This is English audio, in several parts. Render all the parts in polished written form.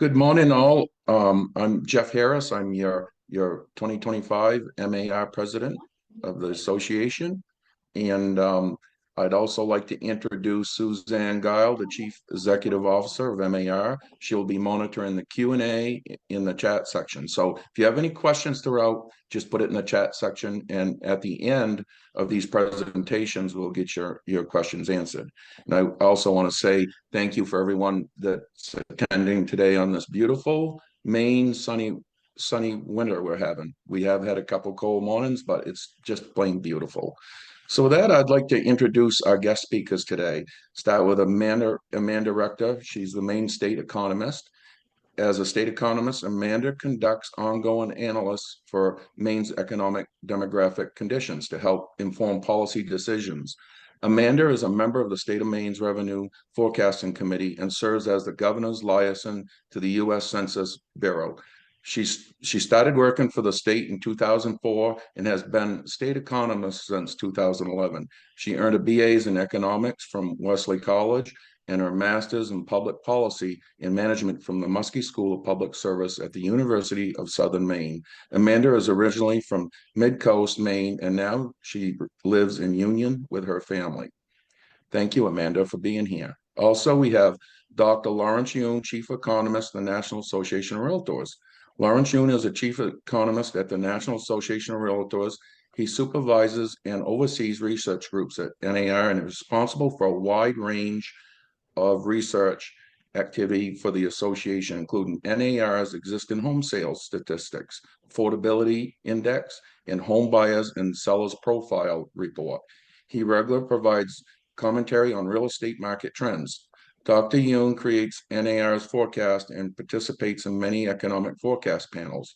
Good morning, all. I'm Jeff Harris. I'm your 2025 MAR president of the association. And I'd also like to introduce Suzanne Guile, the Chief Executive Officer of MAR. She'll be monitoring the Q&A in the chat section. So if you have any questions throughout, just put it in the chat section. And at the end of these presentations, we'll get your questions answered. And I also want to say thank you for everyone that's attending today on this beautiful Maine sunny winter we're having. We have had a couple cold mornings, but it's just plain beautiful. So with that, I'd like to introduce our guest speakers today. Start with Amanda Rector. She's the Maine State Economist. As a state economist, Amanda conducts ongoing analysis for Maine's economic demographic conditions to help inform policy decisions. Amanda is a member of the State of Maine's Revenue Forecasting Committee and serves as the governor's liaison to the U.S. Census Bureau. She started working for the state in 2004 and has been state economist since 2011. She earned a BA's in economics from Wesley College and her master's in public policy and management from the Muskie School of Public Service at the University of Southern Maine. Amanda is originally from Mid-Coast, Maine, and now she lives in Union with her family. Thank you, Amanda, for being here. Also, we have Dr. Lawrence Yoon, Chief Economist of the National Association of Realtors. Lawrence Yoon is a chief economist at the National Association of Realtors. He supervises and oversees research groups at NAR and is responsible for a wide range of research activity for the association, including NAR's existing home sales statistics, affordability index, and home buyers and sellers profile report. He regularly provides commentary on real estate market trends. Dr. Yoon creates NAR's forecast and participates in many economic forecast panels,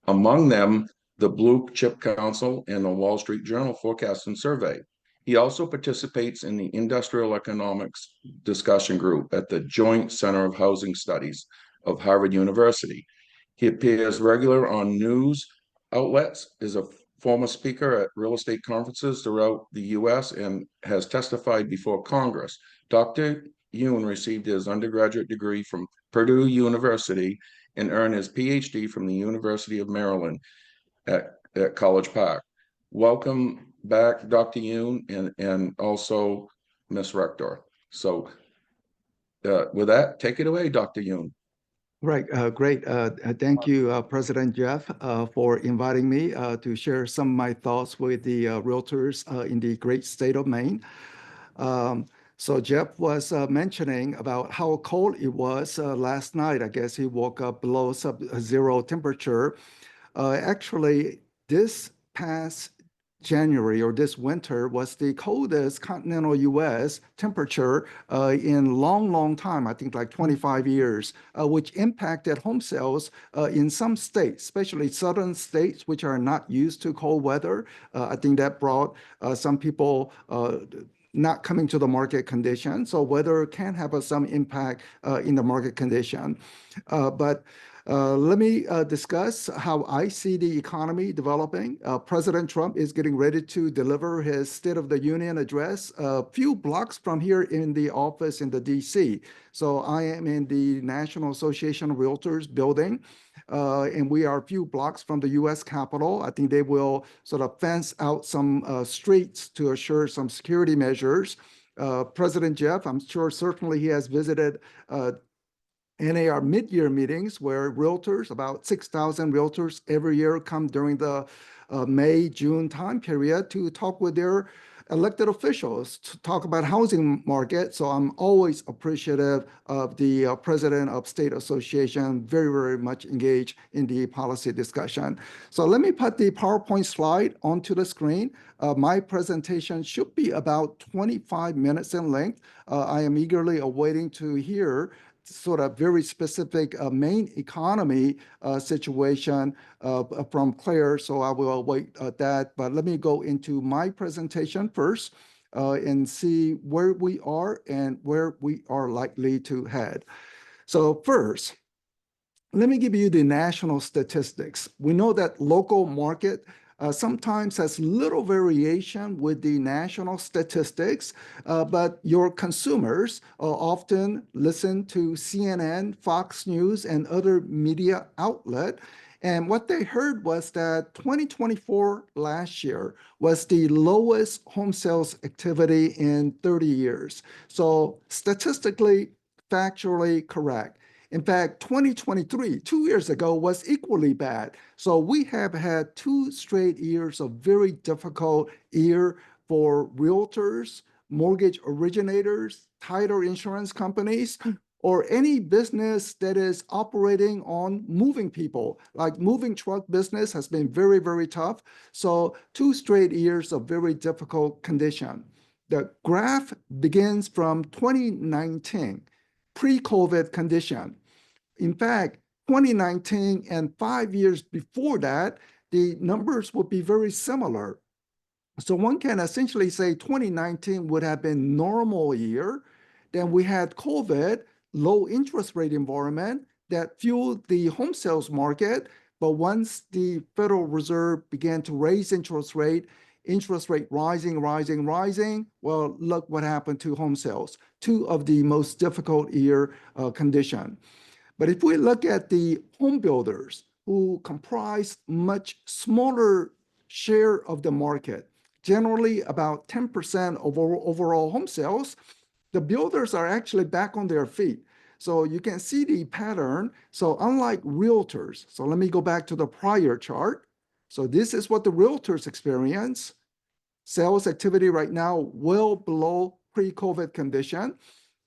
among them the Blue Chip Council and the Wall Street Journal Forecasting Survey. He also participates in the Industrial Economics Discussion Group at the Joint Center of Housing Studies of Harvard University. He appears regularly on news outlets, is a former speaker at real estate conferences throughout the U.S. and has testified before Congress. Dr. Yoon received his undergraduate degree from Purdue University and earned his PhD from the University of Maryland at College Park. Welcome back, Dr. Yoon, and also Ms. Rector. So with that, take it away, Dr. Yoon. Right, great. Thank you, President Jeff, for inviting me to share some of my thoughts with the realtors in the great state of Maine. So Jeff was mentioning about how cold it was last night. I guess he woke up below sub-zero temperature. Actually, this past January or this winter was the coldest continental U.S. temperature in long time, I think like 25 years, which impacted home sales in some states, especially southern states, which are not used to cold weather. I think that brought some people not coming to the market condition. So weather can have some impact in the market condition. But let me discuss how I see the economy developing. President Trump is getting ready to deliver his State of the Union address a few blocks from here in the office in the DC. So I am in the National Association of Realtors building, and we are a few blocks from the U.S. Capitol. I think they will sort of fence out some streets to assure some security measures. President Jeff, I'm sure certainly he has visited NAR mid-year meetings where realtors, about 6,000 realtors every year come during the May, June time period to talk with their elected officials to talk about housing market. So I'm always appreciative of the president of state association, very much engaged in the policy discussion. So let me put the PowerPoint slide onto the screen. My presentation should be about 25 minutes in length. I am eagerly awaiting to hear sort of very specific Maine economy situation from Claire, so I will await that. But let me go into my presentation first and see where we are and where we are likely to head. So first, let me give you the national statistics. We know that local market sometimes has little variation with the national statistics, but your consumers often listen to CNN, Fox News, and other media outlet. And what they heard was that 2024 last year was the lowest home sales activity in 30 years. So statistically, factually correct. In fact, 2023, 2 years ago, was equally bad. So we have had 2 straight years of very difficult year for realtors, mortgage originators, title insurance companies, or any business that is operating on moving people. Like moving truck business has been very, very tough. So 2 straight years of very difficult condition. The graph begins from 2019, pre-COVID condition. In fact, 2019 and 5 years before that, the numbers would be very similar. So one can essentially say 2019 would have been normal year. Then we had COVID, low interest rate environment that fueled the home sales market. But once the Federal Reserve began to raise interest rate rising, well, look what happened to home sales, two of the most difficult year condition. But if we look at the home builders who comprise much smaller share of the market, generally about 10% of overall home sales, the builders are actually back on their feet. So you can see the pattern. So unlike realtors, so let me go back to the prior chart. So this is what the realtors experience. Sales activity right now well below pre-COVID condition,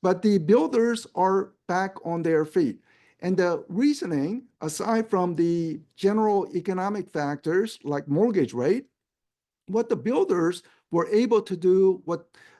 but the builders are back on their feet. And the reasoning, aside from the general economic factors like mortgage rate, what the builders were able to do,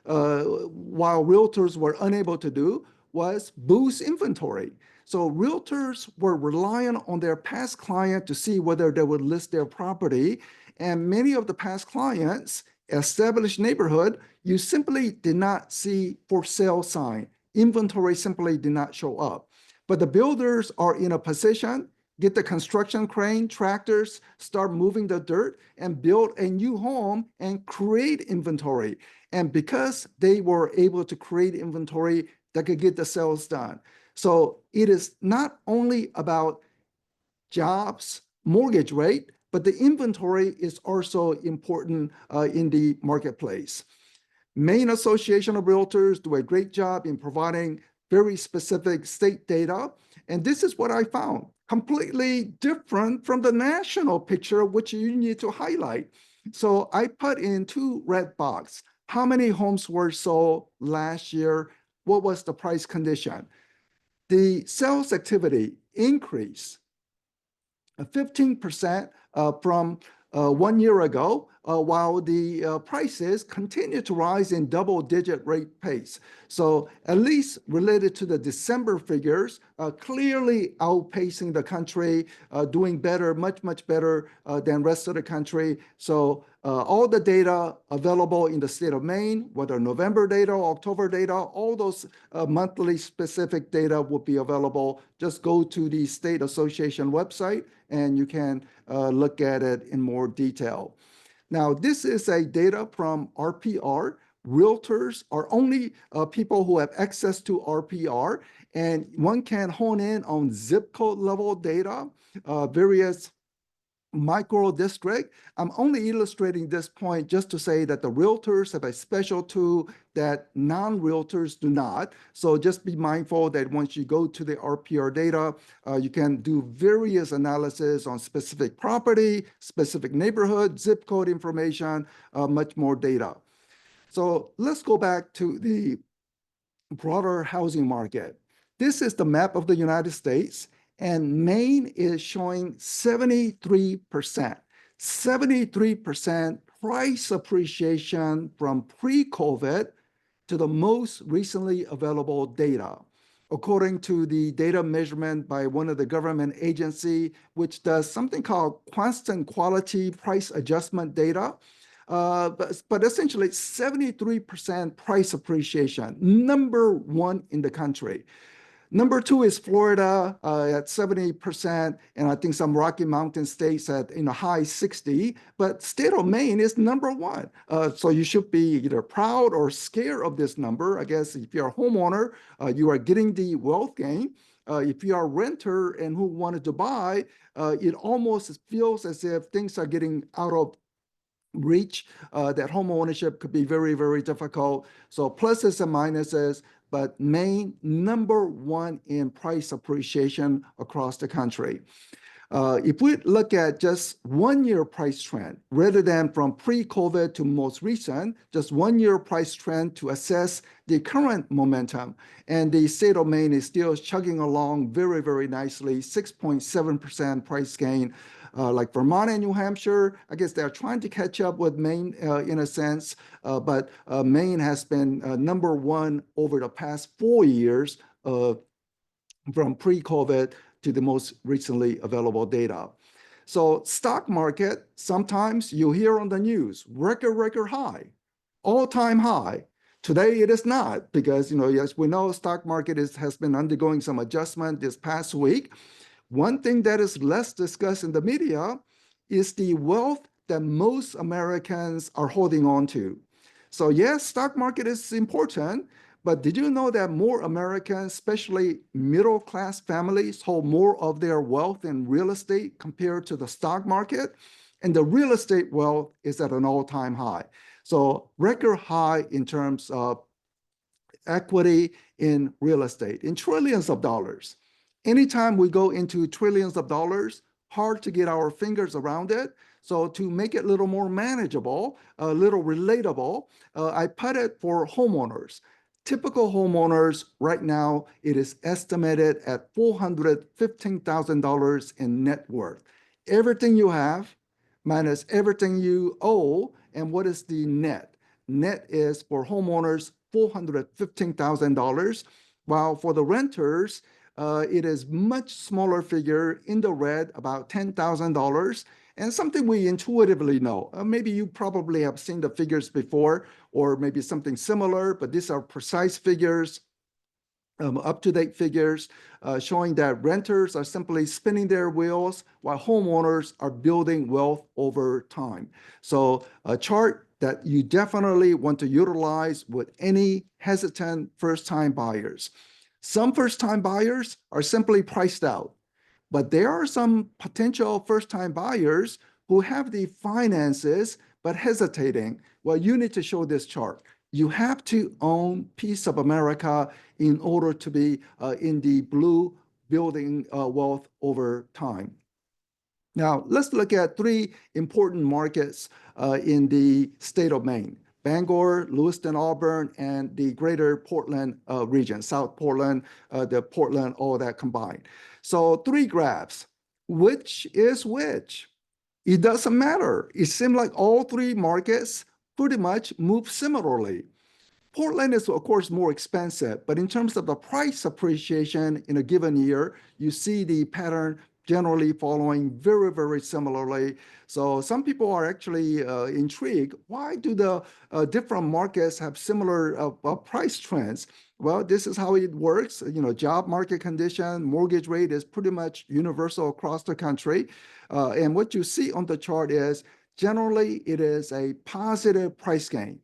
while realtors were unable to do, was boost inventory. So realtors were relying on their past client to see whether they would list their property. And many of the past clients, established neighborhood, you simply did not see for sale sign. Inventory simply did not show up. But the builders are in a position, get the construction crane, tractors, start moving the dirt and build a new home and create inventory. And because they were able to create inventory, that could get the sales done. So it is not only about jobs, mortgage rate, but the inventory is also important in the marketplace. Maine Association of Realtors do a great job in providing very specific state data. And this is what I found, completely different from the national picture, which you need to highlight. So I put in 2 red boxes. How many homes were sold last year? What was the price condition? The sales activity increased 15% from 1 year ago, while the prices continue to rise in double-digit rate pace. So at least related to the December figures, clearly outpacing the country, doing better, much better than rest of the country. So all the data available in the state of Maine, whether November data or October data, all those monthly specific data will be available. Just go to the state association website and you can look at it in more detail. Now, this is a data from RPR. Realtors are only people who have access to RPR, and one can hone in on zip code level data, various micro district. I'm only illustrating this point just to say that the realtors have a special tool that non-realtors do not. So just be mindful that once you go to the RPR data, you can do various analysis on specific property, specific neighborhood, zip code information, much more data. So let's go back to the broader housing market. This is the map of the United States. And Maine is showing 73% price appreciation from pre-COVID to the most recently available data. According to the data measurement by one of the government agency, which does something called constant quality price adjustment data, but essentially 73% price appreciation, #1 in the country. Number two is Florida at 70%, and I think some Rocky Mountain states at in the high 60. But state of Maine is number one. So you should be either proud or scared of this number. I guess if you're a homeowner, you are getting the wealth gain. If you are a renter and who wanted to buy, it almost feels as if things are getting out of reach, that home ownership could be very, very difficult. So pluses and minuses, but Maine number one in price appreciation across the country. If we look at just 1 year price trend, rather than from pre-COVID to most recent, just 1 year price trend to assess the current momentum. And the state of Maine is still chugging along very, very nicely, 6.7% price gain. Like Vermont and New Hampshire, I guess they're trying to catch up with Maine in a sense, but Maine has been number one over the past 4 years from pre-COVID to the most recently available data. So stock market, sometimes you hear on the news, record high, all-time high. Today it is not because, as we know, stock market has been undergoing some adjustment this past week. One thing that is less discussed in the media is the wealth that most Americans are holding on to. So yes, stock market is important, but did you know that more Americans, especially middle-class families, hold more of their wealth in real estate compared to the stock market? And the real estate wealth is at an all-time high. So record high in terms of equity in real estate, in trillions of dollars. Anytime we go into trillions of dollars, hard to get our fingers around it. So to make it a little more manageable, a little relatable, I put it for homeowners. Typical homeowners right now, it is estimated at $415,000 in net worth. Everything you have minus everything you owe, and what is the net? Net is for homeowners $415,000, while for the renters, it is much smaller figure in the red, about $10,000, and something we intuitively know. Maybe you probably have seen the figures before, or maybe something similar, but these are precise figures, up-to-date figures, showing that renters are simply spinning their wheels while homeowners are building wealth over time. So a chart that you definitely want to utilize with any hesitant first-time buyers. Some first-time buyers are simply priced out, but there are some potential first-time buyers who have the finances but hesitating. Well, you need to show this chart. You have to own piece of America in order to be in the blue, building wealth over time. Now, let's look at three important markets in the state of Maine: Bangor, Lewiston, Auburn, and the greater Portland region, South Portland, the Portland, all that combined. So three graphs. Which is which? It doesn't matter. It seems like all three markets pretty much move similarly. Portland is, of course, more expensive, but in terms of the price appreciation in a given year, you see the pattern generally following very, very similarly. So some people are actually intrigued. Why do the different markets have similar price trends? Well, this is how it works. Job market condition, mortgage rate is pretty much universal across the country. And what you see on the chart is generally it is a positive price gain.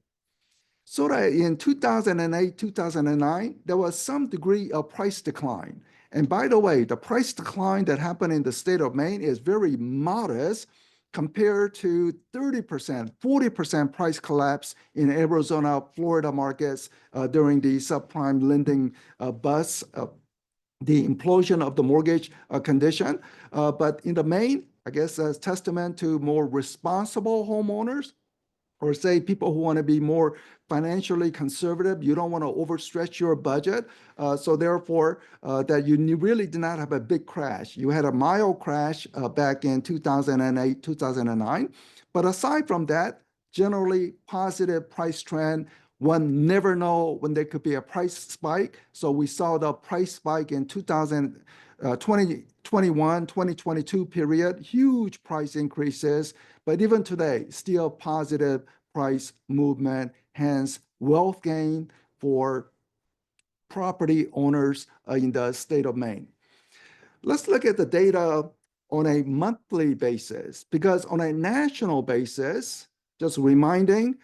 So that in 2008, 2009, there was some degree of price decline. And by the way, the price decline that happened in the state of Maine is very modest compared to 30%, 40% price collapse in Arizona, Florida markets during the subprime lending bust, the implosion of the mortgage condition. But in the Maine, I guess as testament to more responsible homeowners, or say people who want to be more financially conservative, you don't want to overstretch your budget. So therefore, that you really did not have a big crash. You had a mild crash back in 2008, 2009. But aside from that, generally positive price trend. One never know when there could be a price spike. So we saw the price spike in 2021, 2022 period, huge price increases. But even today, still positive price movement, hence wealth gain for property owners in the state of Maine. Let's look at the data on a monthly basis, because on a national basis, just repeating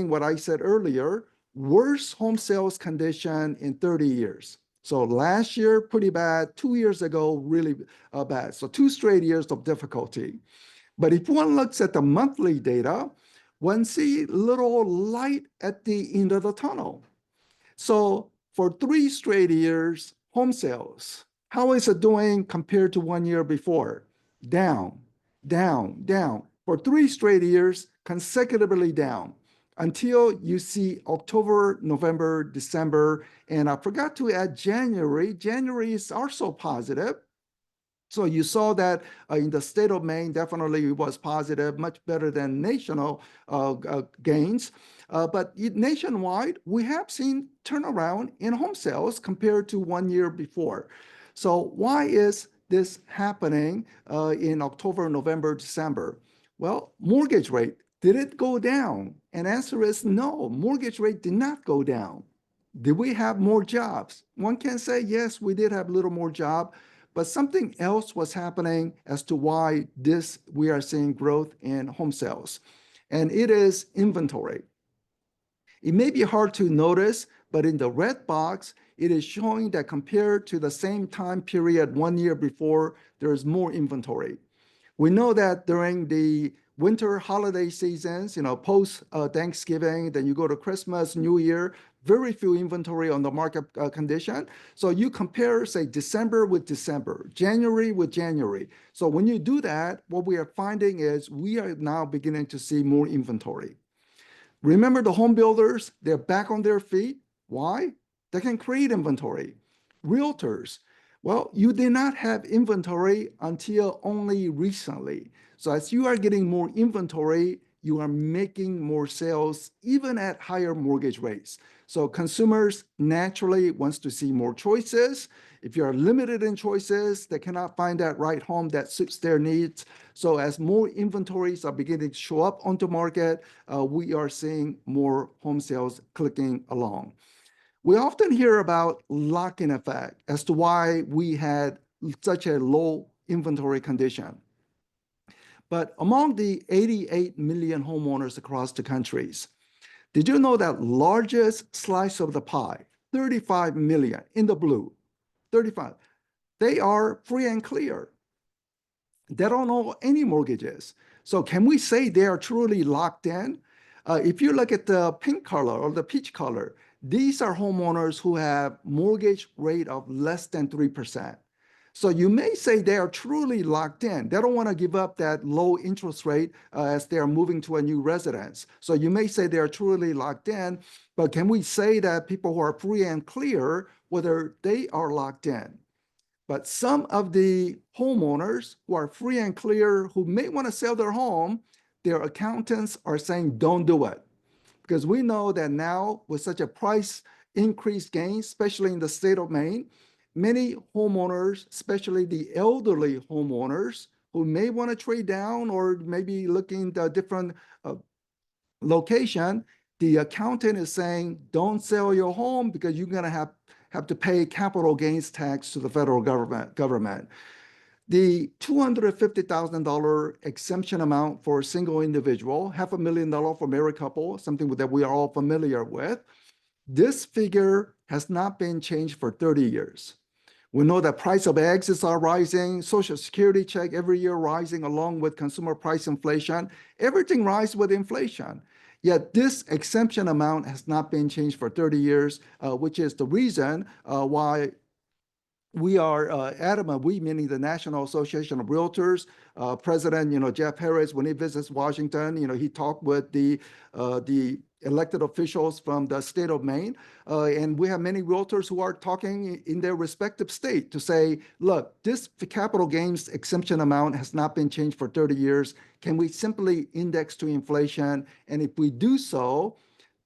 what I said earlier, worst home sales condition in 30 years. So last year, pretty bad. 2 years ago, really bad. So 2 straight years of difficulty. But if one looks at the monthly data, one see little light at the end of the tunnel. So for 3 straight years, home sales, how is it doing compared to 1 year before? Down, down, down. For 3 straight years, consecutively down until you see October, November, December, and I forgot to add January. January is also positive. So you saw that in the state of Maine, definitely it was positive, much better than national gains. But nationwide, we have seen turnaround in home sales compared to 1 year before. So why is this happening in October, November, December? Well, mortgage rate, did it go down? And answer is no, mortgage rate did not go down. Did we have more jobs? One can say, yes, we did have a little more job, but something else was happening as to why we are seeing growth in home sales, and it is inventory. It may be hard to notice, but in the red box, it is showing that compared to the same time period 1 year before, there is more inventory. We know that during the winter holiday seasons, post Thanksgiving, then you go to Christmas, New Year, very few inventory on the market condition. So you compare, say, December with December, January with January. So when you do that, what we are finding is we are now beginning to see more inventory. Remember the home builders, they're back on their feet. Why? They can create inventory. Realtors, well, you did not have inventory until only recently. So as you are getting more inventory, you are making more sales, even at higher mortgage rates. So consumers naturally wants to see more choices. If you are limited in choices, they cannot find that right home that suits their needs. So as more inventories are beginning to show up onto market, we are seeing more home sales clicking along. We often hear about lock-in effect as to why we had such a low inventory condition. But among the 88 million homeowners across the countries, did you know that largest slice of the pie, 35 million in the blue, 35, they are free and clear. They don't owe any mortgages. So can we say they are truly locked in? If you look at the pink color or the peach color, these are homeowners who have mortgage rate of less than 3%. So you may say they are truly locked in. They don't want to give up that low interest rate as they are moving to a new residence. So you may say they are truly locked in, but can we say that people who are free and clear, whether they are locked in? But some of the homeowners who are free and clear, who may want to sell their home, their accountants are saying, don't do it. Because we know that now with such a price increase gain, especially in the state of Maine, many homeowners, especially the elderly homeowners who may want to trade down or maybe looking at a different location, the accountant is saying, don't sell your home because you're going to have to pay capital gains tax to the federal government. The $250,000 exemption amount for a single individual, $500,000 for married couple, something that we are all familiar with. This figure has not been changed for 30 years. We know that price of eggs are rising, Social Security check every year rising along with consumer price inflation. Everything rises with inflation. Yet this exemption amount has not been changed for 30 years, which is the reason why we are adamant, we meaning the National Association of Realtors, President, Jeff Harris, when he visits Washington, he talked with the elected officials from the state of Maine. And we have many realtors who are talking in their respective state to say, look, this capital gains exemption amount has not been changed for 30 years. Can we simply index to inflation? And if we do so,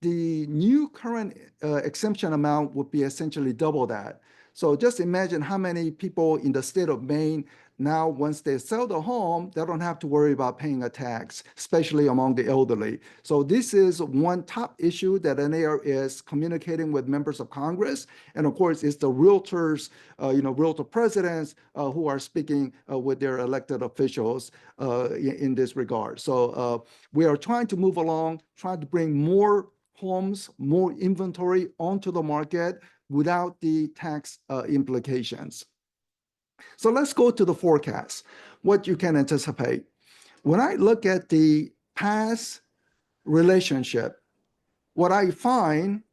the new current exemption amount would be essentially double that. So just imagine how many people in the state of Maine now once they sell the home, they don't have to worry about paying a tax, especially among the elderly. So this is one top issue that NAR is communicating with members of Congress. And of course, it's the realtors, realtor presidents who are speaking with their elected officials in this regard. So we are trying to move along, trying to bring more homes, more inventory onto the market without the tax implications. So let's go to the forecast, what you can anticipate. When I look at the past relationship, what I find,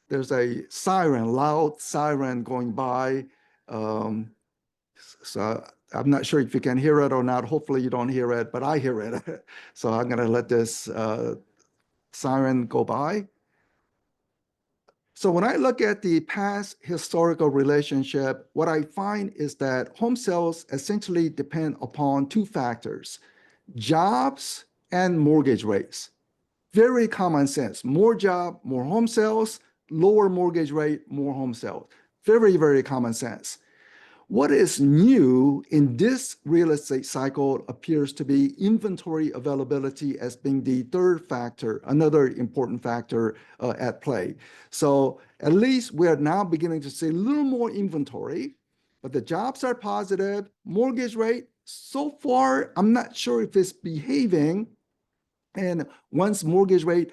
there's a siren, loud siren going by. So I'm not sure if you can hear it or not. Hopefully you don't hear it, but I hear it. So I'm going to let this siren go by. So when I look at the past historical relationship, what I find is that home sales essentially depend upon two factors: jobs and mortgage rates. Very common sense. More job, more home sales; lower mortgage rate, more home sales. Very, very common sense. What is new in this real estate cycle appears to be inventory availability as being the third factor, another important factor at play. So at least we are now beginning to see a little more inventory, but the jobs are positive. Mortgage rate, so far, I'm not sure if it's behaving. And once mortgage rate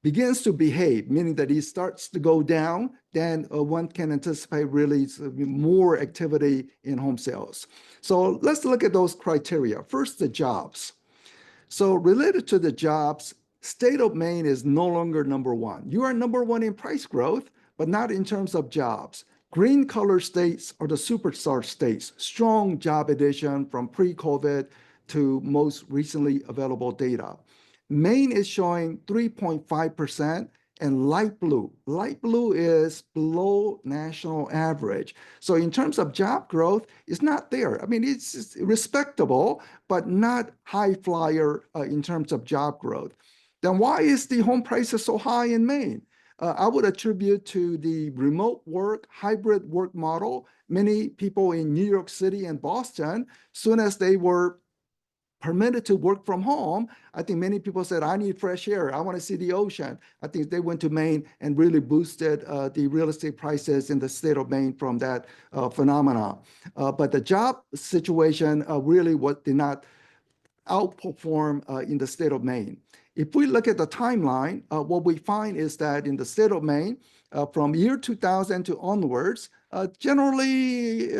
begins to behave, meaning that it starts to go down, then one can anticipate really more activity in home sales. So let's look at those criteria. First, the jobs. So related to the jobs, state of Maine is no longer number one. You are number one in price growth, but not in terms of jobs. Green color states are the superstar states, strong job addition from pre-COVID to most recently available data. Maine is showing 3.5%, and light blue. Light blue is below national average. So in terms of job growth, it's not there. I mean, it's respectable, but not high flyer in terms of job growth. Then why is the home prices so high in Maine? I would attribute to the remote work, hybrid work model. Many people in New York City and Boston, soon as they were permitted to work from home, I think many people said, I need fresh air. I want to see the ocean. I think they went to Maine and really boosted the real estate prices in the state of Maine from that phenomena. But the job situation really did not outperform in the state of Maine. If we look at the timeline, what we find is that in the state of Maine, from year 2000 to onwards, generally,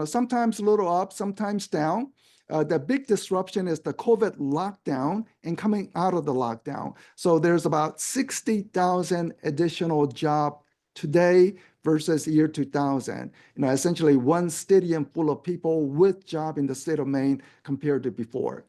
sometimes a little up, sometimes down. The big disruption is the COVID lockdown and coming out of the lockdown. So there's about 60,000 additional jobs today versus year 2000. Essentially one stadium full of people with job in the state of Maine compared to before.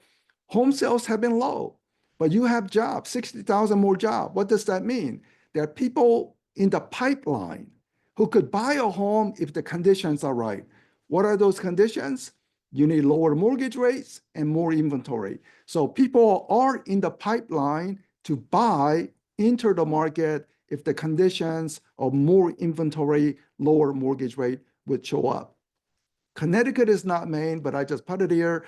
Home sales have been low, but you have jobs, 60,000 more jobs. What does that mean? There are people in the pipeline who could buy a home if the conditions are right. What are those conditions? You need lower mortgage rates and more inventory. So people are in the pipeline to buy, enter the market if the conditions of more inventory, lower mortgage rate would show up. Connecticut is not Maine, but I just put it here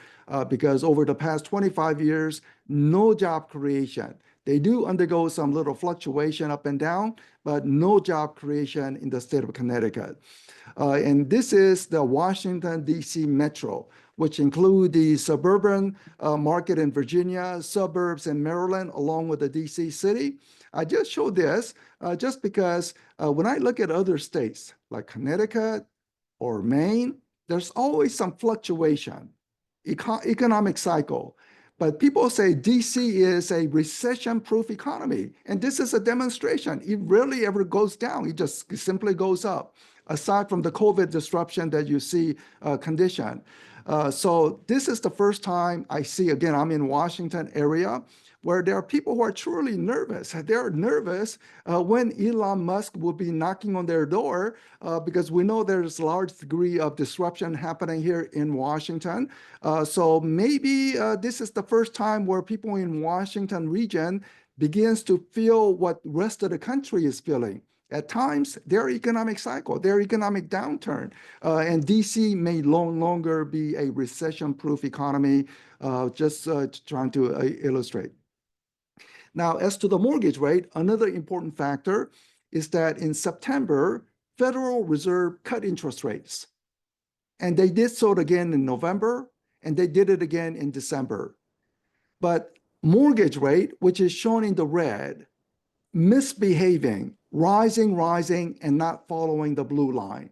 because over the past 25 years, no job creation. They do undergo some little fluctuation up and down, but no job creation in the state of Connecticut. And this is the Washington, D.C. metro, which include the suburban market in Virginia, suburbs in Maryland, along with the D.C. city. I just showed this just because when I look at other states like Connecticut or Maine, there's always some fluctuation, economic cycle. But people say DC is a recession-proof economy. And this is a demonstration. It rarely ever goes down. It just simply goes up, aside from the COVID disruption that you see condition. So this is the first time I see, again, I'm in Washington area, where there are people who are truly nervous. They're nervous when Elon Musk will be knocking on their door because we know there's a large degree of disruption happening here in Washington. So maybe this is the first time where people in Washington region begins to feel what the rest of the country is feeling. At times, their economic cycle, their economic downturn, and DC may no longer be a recession-proof economy, just trying to illustrate. Now, as to the mortgage rate, another important factor is that in September, Federal Reserve cut interest rates. And they did so again in November, and they did it again in December. But mortgage rate, which is shown in the red, misbehaving, rising, and not following the blue line,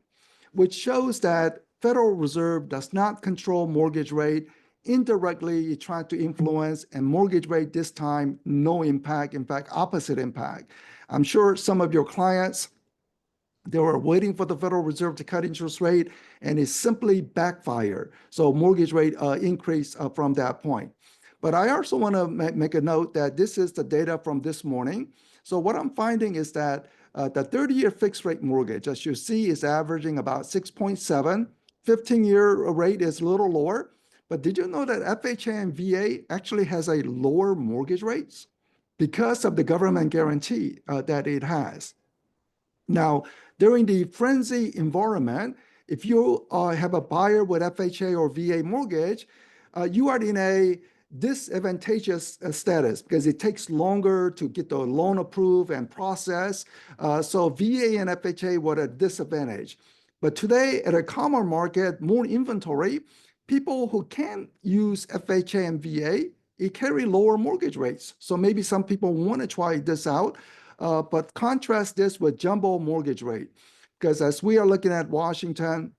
which shows that Federal Reserve does not control mortgage rate. Indirectly, it tried to influence, and mortgage rate this time, no impact, in fact, opposite impact. I'm sure some of your clients, they were waiting for the Federal Reserve to cut interest rate, and it simply backfired. So mortgage rate increased from that point. But I also want to make a note that this is the data from this morning. So what I'm finding is that the 30-year fixed rate mortgage, as you see, is averaging about 6.7. 15-year rate is a little lower. But did you know that FHA and VA actually has a lower mortgage rates because of the government guarantee that it has? Now, during the frenzy environment, if you have a buyer with FHA or VA mortgage, you are in a disadvantageous status because it takes longer to get the loan approved and processed. So VA and FHA were at a disadvantage. But today, at a calmer market, more inventory, people who can use FHA and VA, it carry lower mortgage rates. So maybe some people want to try this out, but contrast this with jumbo mortgage rate. Because as we are looking at Washington,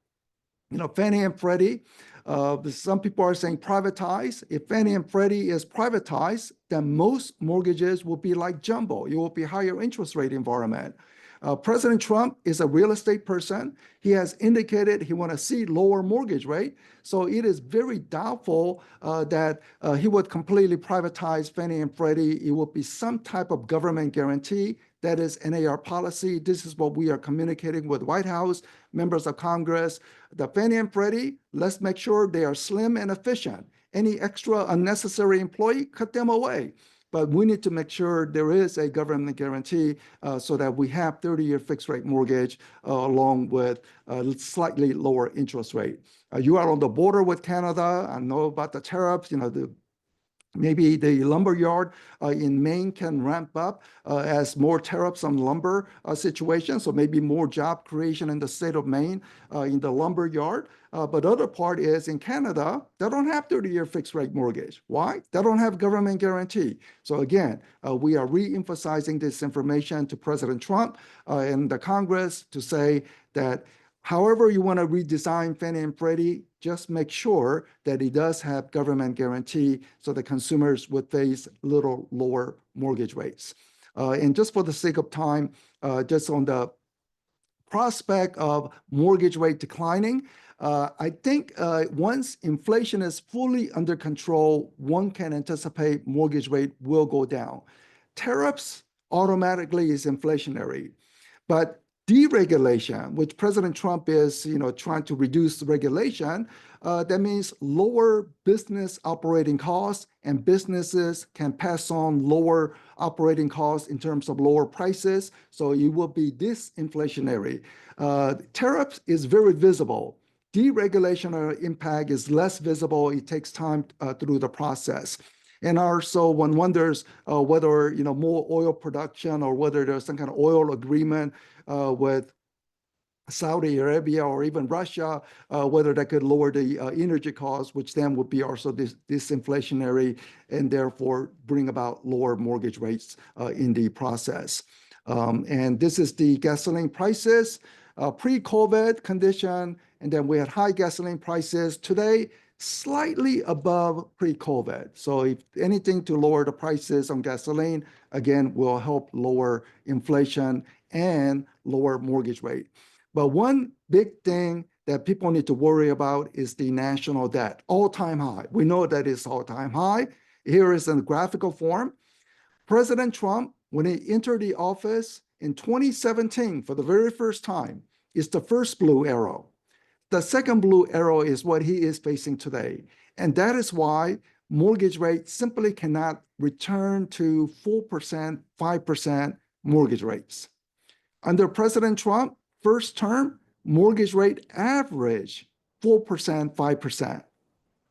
Fannie and Freddie, some people are saying privatize. If Fannie and Freddie is privatized, then most mortgages will be like jumbo. It will be higher interest rate environment. President Trump is a real estate person. He has indicated he want to see lower mortgage rate. So it is very doubtful that he would completely privatize Fannie and Freddie. It will be some type of government guarantee. That is NAR policy. This is what we are communicating with White House, members of Congress. The Fannie and Freddie, let's make sure they are slim and efficient. Any extra unnecessary employee, cut them away. But we need to make sure there is a government guarantee so that we have 30-year fixed rate mortgage along with slightly lower interest rate. You are on the border with Canada. I know about the tariffs, maybe the lumber yard in Maine can ramp up as more tariffs on lumber situation. So maybe more job creation in the state of Maine in the lumber yard. But other part is in Canada, they don't have 30-year fixed rate mortgage. Why? They don't have government guarantee. So again, we are re-emphasizing this information to President Trump and the Congress to say that however you want to redesign Fannie and Freddie, just make sure that it does have government guarantee so the consumers would face little lower mortgage rates. And just for the sake of time, just on the prospect of mortgage rate declining, I think once inflation is fully under control, one can anticipate mortgage rate will go down. Tariffs automatically is inflationary, but deregulation, which President Trump is, trying to reduce regulation, that means lower business operating costs, and businesses can pass on lower operating costs in terms of lower prices. So it will be disinflationary. Tariffs is very visible. Deregulation or impact is less visible. It takes time through the process. And also one wonders whether, more oil production or whether there's some kind of oil agreement with Saudi Arabia or even Russia, whether that could lower the energy costs, which then would be also disinflationary and therefore bring about lower mortgage rates in the process. And this is the gasoline prices, pre-COVID condition, and then we had high gasoline prices. Today, slightly above pre-COVID. So if anything to lower the prices on gasoline, again, will help lower inflation and lower mortgage rate. But one big thing that people need to worry about is the national debt, all-time high. We know that it's all-time high. Here is in graphical form. President Trump, when he entered the office in 2017, for the very first time, is the first blue arrow. The second blue arrow is what he is facing today. And that is why mortgage rates simply cannot return to 4%, 5% mortgage rates. Under President Trump, first term, mortgage rate average 4%, 5%.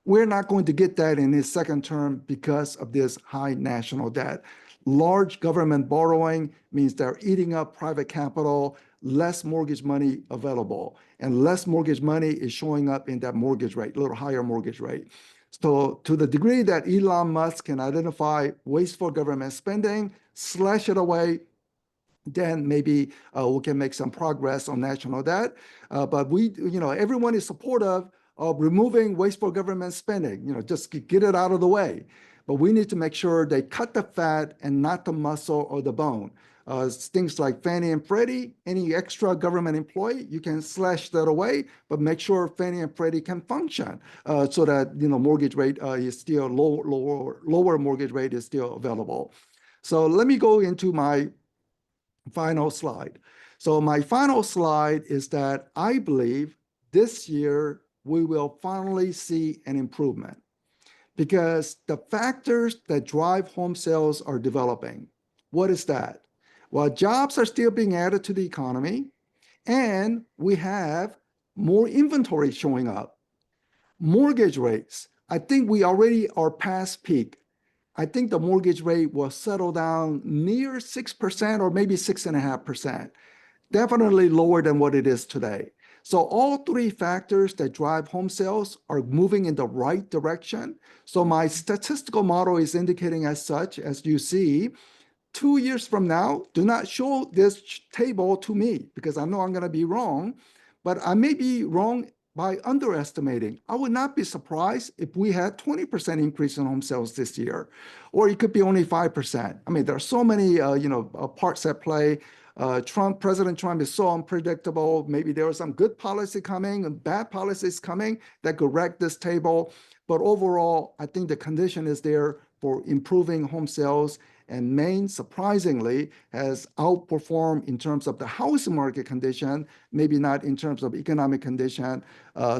We're not going to get that in his second term because of this high national debt. Large government borrowing means they're eating up private capital, less mortgage money available, and less mortgage money is showing up in that mortgage rate, a little higher mortgage rate. So to the degree that Elon Musk can identify wasteful government spending, slash it away, then maybe we can make some progress on national debt. But everyone is supportive of removing wasteful government spending, just get it out of the way. But we need to make sure they cut the fat and not the muscle or the bone. Things like Fannie and Freddie, any extra government employee, you can slash that away, but make sure Fannie and Freddie can function so that mortgage rate is still lower mortgage rate is still available. So let me go into my final slide. So my final slide is that I believe this year we will finally see an improvement because the factors that drive home sales are developing. What is that? Well, jobs are still being added to the economy, and we have more inventory showing up. Mortgage rates, I think we already are past peak. I think the mortgage rate will settle down near 6% or maybe 6.5%, definitely lower than what it is today. So all three factors that drive home sales are moving in the right direction. So my statistical model is indicating as such, as you see. 2 years from now, do not show this table to me because I know I'm going to be wrong, but I may be wrong by underestimating. I would not be surprised if we had 20% increase in home sales this year, or it could be only 5%. I mean, there are so many parts at play. President Trump is so unpredictable. Maybe there was some good policy coming and bad policies coming that could wreck this table. But overall, I think the condition is there for improving home sales. And Maine, surprisingly, has outperformed in terms of the housing market condition, maybe not in terms of economic condition.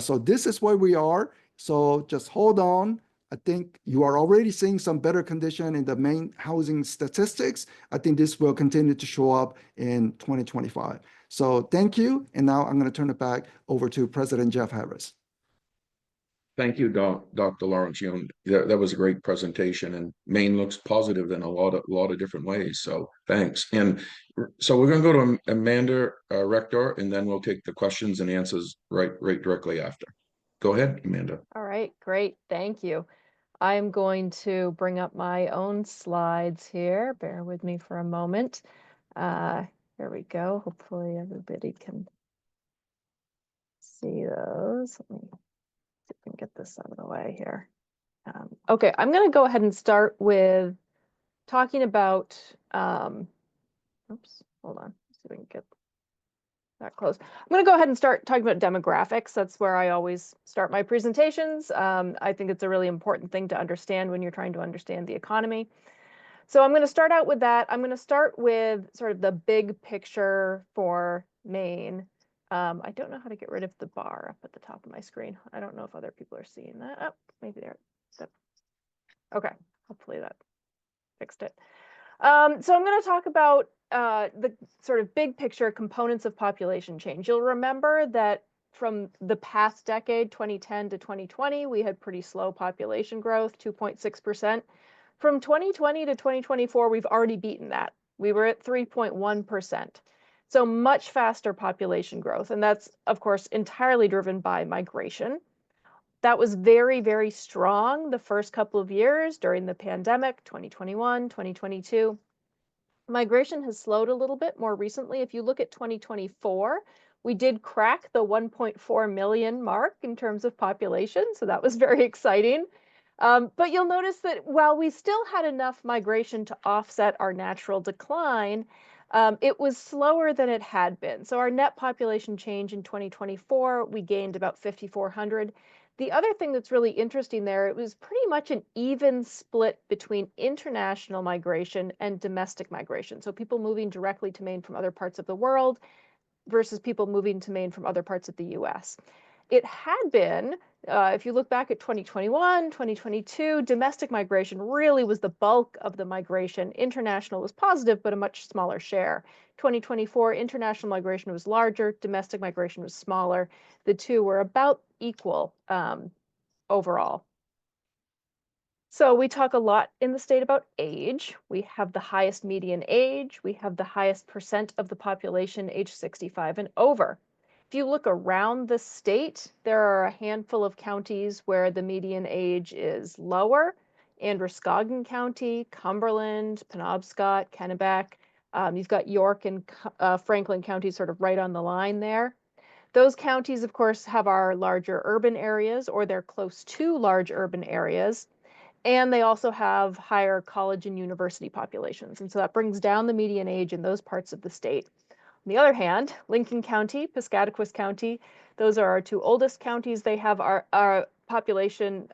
So this is where we are. So just hold on. I think you are already seeing some better condition in the Maine housing statistics. I think this will continue to show up in 2025. So thank you. And now I'm going to turn it back over to President Jeff Harris. Thank you, Dr. Lawrence Young. That was a great presentation, and Maine looks positive in a lot of different ways. So thanks. And so we're going to go to Amanda Rector, and then we'll take the questions and answers right directly after. Go ahead, Amanda. All right, great. Thank you. I'm going to bring up my own slides here. Bear with me for a moment. Here we go. Hopefully everybody can see those. Let me see if we can get this out of the way here. Okay, I'm going to go ahead and start with talking about, oops, hold on. Let's see if we can get that close. I'm going to go ahead and start talking about demographics. That's where I always start my presentations. I think it's a really important thing to understand when you're trying to understand the economy. So I'm going to start out with that. I'm going to start with sort of the big picture for Maine. I don't know how to get rid of the bar up at the top of my screen. I don't know if other people are seeing that. Oh, maybe they're. Okay, hopefully that fixed it. So I'm going to talk about the sort of big picture components of population change. You'll remember that from the past decade, 2010 to 2020, we had pretty slow population growth, 2.6%. From 2020 to 2024, we've already beaten that. We were at 3.1%. So much faster population growth. And that's, of course, entirely driven by migration. That was very, very strong the first couple of years during the pandemic, 2021, 2022. Migration has slowed a little bit more recently. If you look at 2024, we did crack the 1.4 million mark in terms of population. So that was very exciting. But you'll notice that while we still had enough migration to offset our natural decline, it was slower than it had been. So our net population change in 2024, we gained about 5,400. The other thing that's really interesting there, it was pretty much an even split between international migration and domestic migration. So people moving directly to Maine from other parts of the world versus people moving to Maine from other parts of the US. It had been, if you look back at 2021, 2022, domestic migration really was the bulk of the migration. International was positive, but a much smaller share. 2024, international migration was larger, domestic migration was smaller. The two were about equal overall. So we talk a lot in the state about age. We have the highest median age. We have the highest percent of the population age 65 and over. If you look around the state, there are a handful of counties where the median age is lower. Androscoggin County, Cumberland, Penobscot, Kennebec. You've got York and Franklin County sort of right on the line there. Those counties, of course, have our larger urban areas, or they're close to large urban areas. And they also have higher college and university populations. And so that brings down the median age in those parts of the state. On the other hand, Lincoln County, Piscataquis County, those are our two oldest counties. They have our population,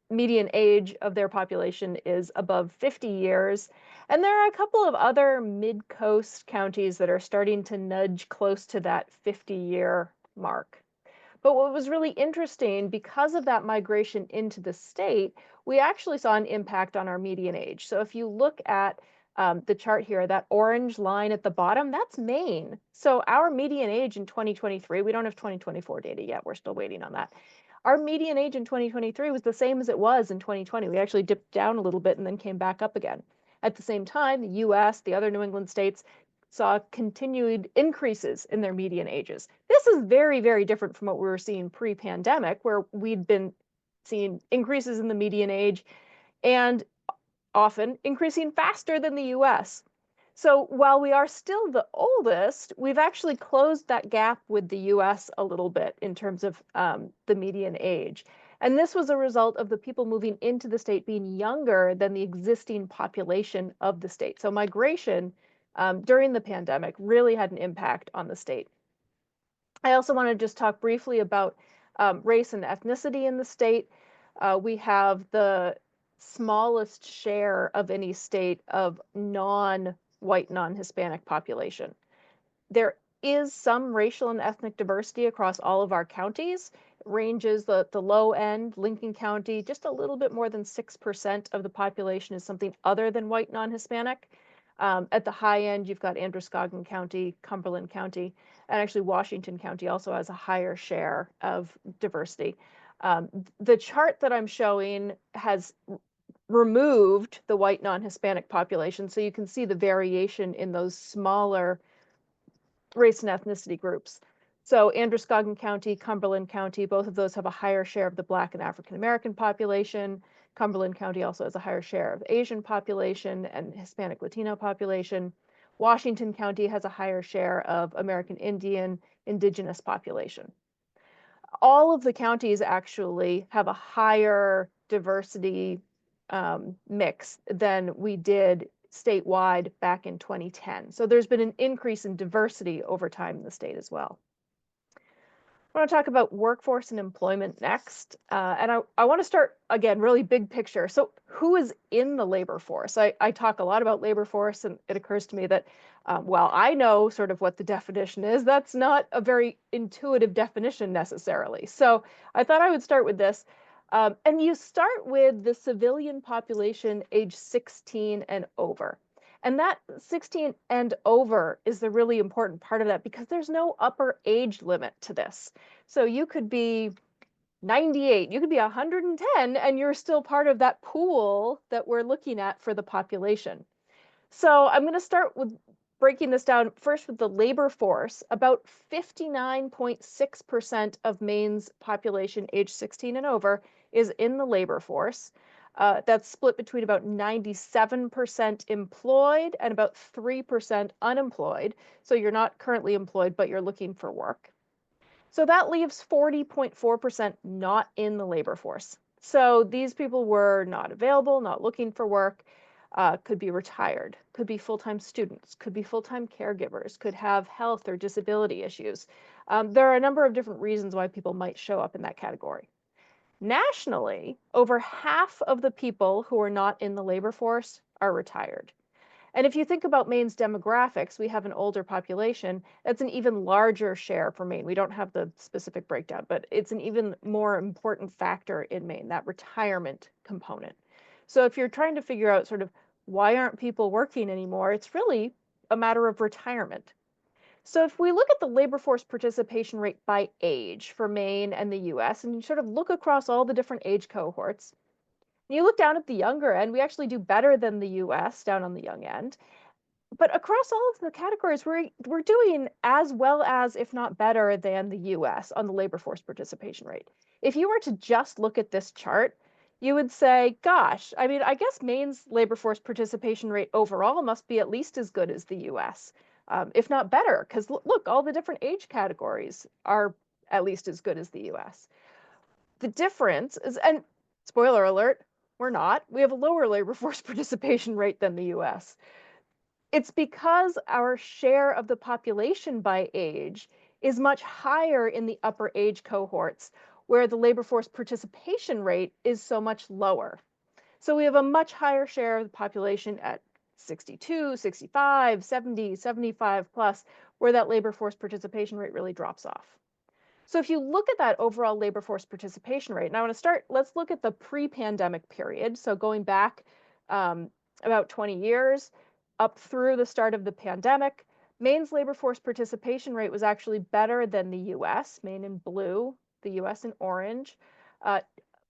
median age of their population is above 50 years. And there are a couple of other mid-coast counties that are starting to nudge close to that 50-year mark. But what was really interesting, because of that migration into the state, we actually saw an impact on our median age. So if you look at the chart here, that orange line at the bottom, that's Maine. So our median age in 2023, we don't have 2024 data yet, we're still waiting on that. Our median age in 2023 was the same as it was in 2020. We actually dipped down a little bit and then came back up again. At the same time, the US, the other New England states, saw continued increases in their median ages. This is very, very different from what we were seeing pre-pandemic, where we'd been seeing increases in the median age and often increasing faster than the US. So while we are still the oldest, we've actually closed that gap with the US a little bit in terms of the median age. And this was a result of the people moving into the state being younger than the existing population of the state. So migration during the pandemic really had an impact on the state. I also want to just talk briefly about race and ethnicity in the state. We have the smallest share of any state of non-white, non-Hispanic population. There is some racial and ethnic diversity across all of our counties. It ranges the low end, Lincoln County, just a little bit more than 6% of the population is something other than white, non-Hispanic. At the high end, you've got Androscoggin County, Cumberland County, and actually Washington County also has a higher share of diversity. The chart that I'm showing has removed the white non-Hispanic population, so you can see the variation in those smaller race and ethnicity groups. So Androscoggin County, Cumberland County, both of those have a higher share of the Black and African American population. Cumberland County also has a higher share of Asian population and Hispanic Latino population. Washington County has a higher share of American Indian, indigenous population. All of the counties actually have a higher diversity mix than we did statewide back in 2010. So there's been an increase in diversity over time in the state as well. I want to talk about workforce and employment next. And I want to start, again, really big picture. So who is in the labor force? I talk a lot about labor force, and it occurs to me that while I know sort of what the definition is, that's not a very intuitive definition necessarily. So I thought I would start with this. And you start with the civilian population age 16 and over. And that 16 and over is the really important part of that, because there's no upper age limit to this. So you could be 98, you could be 110, and you're still part of that pool that we're looking at for the population. So I'm going to start with breaking this down first with the labor force. About 59.6% of Maine's population age 16 and over is in the labor force. That's split between about 97% employed and about 3% unemployed. So you're not currently employed, but you're looking for work. So that leaves 40.4% not in the labor force. So these people were not available, not looking for work, could be retired, could be full-time students, could be full-time caregivers, could have health or disability issues. There are a number of different reasons why people might show up in that category. Nationally, over half of the people who are not in the labor force are retired. And if you think about Maine's demographics, we have an older population. That's an even larger share for Maine. We don't have the specific breakdown, but it's an even more important factor in Maine, that retirement component. So if you're trying to figure out sort of why aren't people working anymore, it's really a matter of retirement. So if we look at the labor force participation rate by age for Maine and the US, and you sort of look across all the different age cohorts, you look down at the younger end, we actually do better than the US down on the young end. But across all of the categories, we're doing as well as, if not better than the US on the labor force participation rate. If you were to just look at this chart, you would say, gosh, I mean, I guess Maine's labor force participation rate overall must be at least as good as the US, if not better, because look, all the different age categories are at least as good as the US. The difference is, and spoiler alert, we're not. We have a lower labor force participation rate than the US. It's because our share of the population by age is much higher in the upper age cohorts, where the labor force participation rate is so much lower. So we have a much higher share of the population at 62, 65, 70, 75 plus, where that labor force participation rate really drops off. So if you look at that overall labor force participation rate, and I want to start, let's look at the pre-pandemic period. So going back about 20 years up through the start of the pandemic, Maine's labor force participation rate was actually better than the US, Maine in blue, the US in orange.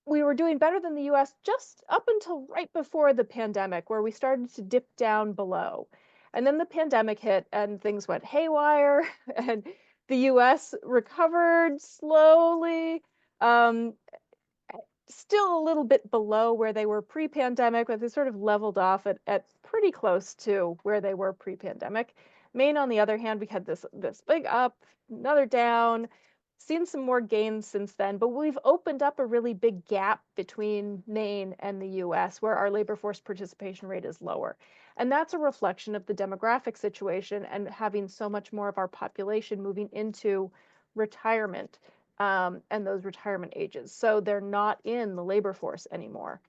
We were doing better than the US just up until right before the pandemic, where we started to dip down below. And then the pandemic hit and things went haywire, and the US recovered slowly, still a little bit below where they were pre-pandemic, but they sort of leveled off at pretty close to where they were pre-pandemic. Maine, on the other hand, we had this big up, another down, seen some more gains since then, but we've opened up a really big gap between Maine and the US where our labor force participation rate is lower. And that's a reflection of the demographic situation and having so much more of our population moving into retirement and those retirement ages. So they're not in the labor force anymore.